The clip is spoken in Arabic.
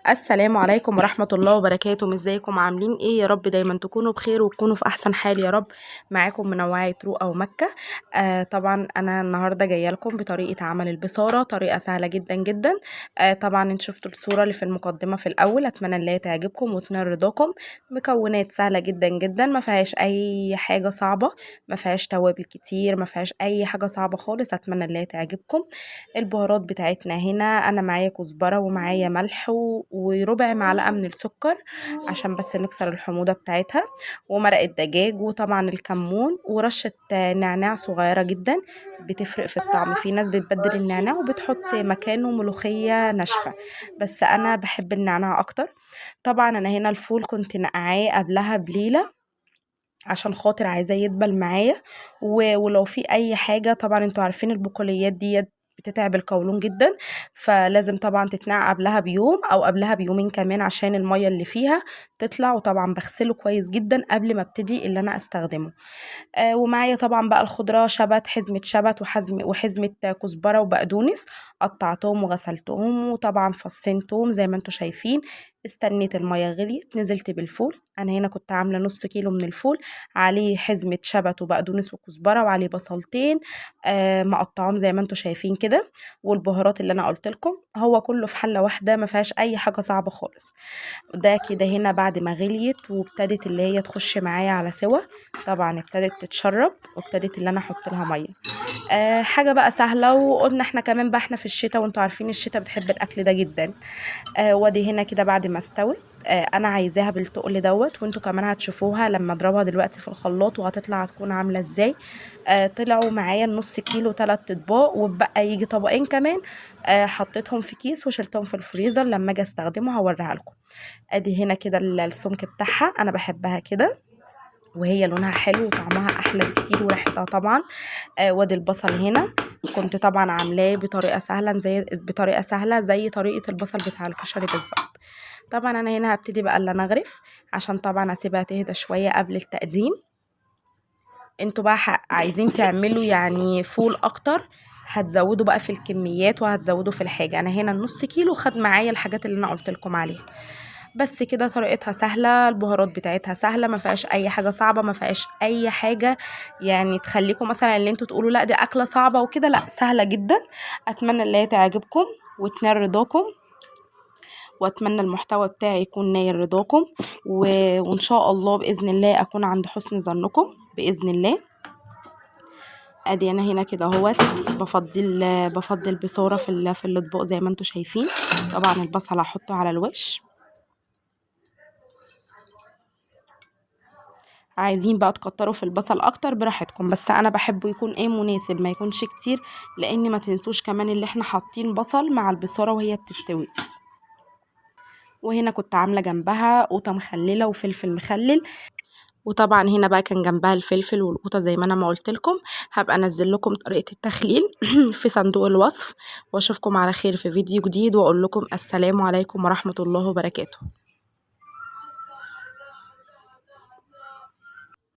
السلام عليكم ورحمة الله وبركاته. ازيكم عاملين ايه؟ يا رب دايما تكونوا بخير وتكونوا في احسن حال يا رب. معاكم منوعة رؤى ومكة. طبعا انا النهاردة جاية لكم بطريقة عمل البصارة، طريقة سهلة جدا جدا. طبعا انتوا شفتوا الصورة اللي في المقدمة في الاول، اتمنى ان هي تعجبكم وتنال رضاكم. مكونات سهلة جدا جدا، ما فيهاش اي حاجة صعبة، ما فيهاش توابل كتير، ما فيهاش اي حاجة صعبة خالص، اتمنى ان هي تعجبكم. البهارات بتاعتنا هنا انا معايا كزبرة ومعايا ملح وربع معلقة من السكر عشان بس نكسر الحموضة بتاعتها، ومرقة دجاج، وطبعا الكمون، ورشة نعناع صغيرة جدا بتفرق في الطعم. في ناس بتبدل النعناع وبتحط مكانه ملوخية ناشفة، بس انا بحب النعناع اكتر. طبعا انا هنا الفول كنت نقعاه قبلها بليلة عشان خاطر عايزاه يدبل معايا. ولو في اي حاجه، طبعا انتوا عارفين البقوليات دي بتتعب القولون جدا، فلازم طبعا تتنقع قبلها بيوم او قبلها بيومين كمان عشان الميه اللي فيها تطلع. وطبعا بغسله كويس جدا قبل ما ابتدي اللي انا استخدمه. ومعايا طبعا بقى الخضره، شبت، حزمه شبت وحزمه كزبره وبقدونس، قطعتهم وغسلتهم، وطبعا فصين توم زي ما انتوا شايفين. استنيت الميه غليت، نزلت بالفول. انا هنا كنت عامله نص كيلو من الفول، عليه حزمه شبت وبقدونس وكزبره، وعليه بصلتين مقطعهم زي ما انتوا شايفين كده، والبهارات اللي انا قلت لكم. هو كله في حله واحده، ما فيهاش اي حاجه صعبه خالص. ده كده هنا بعد ما غليت وابتدت اللي هي تخش معايا على سوا، طبعا ابتدت تتشرب وابتدت اللي انا احط لها ميه. حاجه بقى سهله. وقلنا احنا كمان بقى احنا في الشتاء، وانتوا عارفين الشتاء بتحب الاكل ده جدا. وادي هنا كده بعد ما استوت. انا عايزاها بالتقل دوت، وانتوا كمان هتشوفوها لما اضربها دلوقتي في الخلاط وهتطلع هتكون عامله ازاي. طلعوا معايا النص كيلو 3 اطباق، وبقى يجي طبقين كمان. حطيتهم في كيس وشلتهم في الفريزر، لما اجي استخدمه هوريها لكم. ادي هنا كده السمك بتاعها، انا بحبها كده وهي لونها حلو وطعمها احلى بكتير وريحتها طبعا. وادي البصل هنا كنت طبعا عاملاه بطريقه سهله زي طريقه البصل بتاع الكشري بالظبط. طبعا انا هنا هبتدي بقى اللي انا اغرف عشان طبعا اسيبها تهدى شويه قبل التقديم. انتوا بقى عايزين تعملوا يعني فول اكتر، هتزودوا بقى في الكميات وهتزودوا في الحاجه. انا هنا النص كيلو خد معايا الحاجات اللي انا قلت لكم عليها. بس كده طريقتها سهله، البهارات بتاعتها سهله، ما فيهاش اي حاجه صعبه، ما فيهاش اي حاجه يعني تخليكم مثلا اللي انتوا تقولوا لا دي اكله صعبه وكده، لا سهله جدا. اتمنى ان هي تعجبكم وتنال رضاكم، واتمنى المحتوى بتاعي يكون نايل رضاكم. وان شاء الله باذن الله اكون عند حسن ظنكم باذن الله. ادي انا هنا كده اهوت بفضل بصوره في الاطباق زي ما انتوا شايفين. طبعا البصل هحطه على الوش. عايزين بقى تكتروا في البصل اكتر براحتكم، بس انا بحبه يكون مناسب، ما يكونش كتير، لان ما تنسوش كمان اللي احنا حاطين بصل مع البصاره وهي بتستوي. وهنا كنت عامله جنبها قوطه مخلله وفلفل مخلل، وطبعا هنا بقى كان جنبها الفلفل والقوطه زي ما انا ما قلت لكم. هبقى انزل لكم طريقه التخليل في صندوق الوصف، واشوفكم على خير في فيديو جديد، واقول لكم السلام عليكم ورحمه الله وبركاته.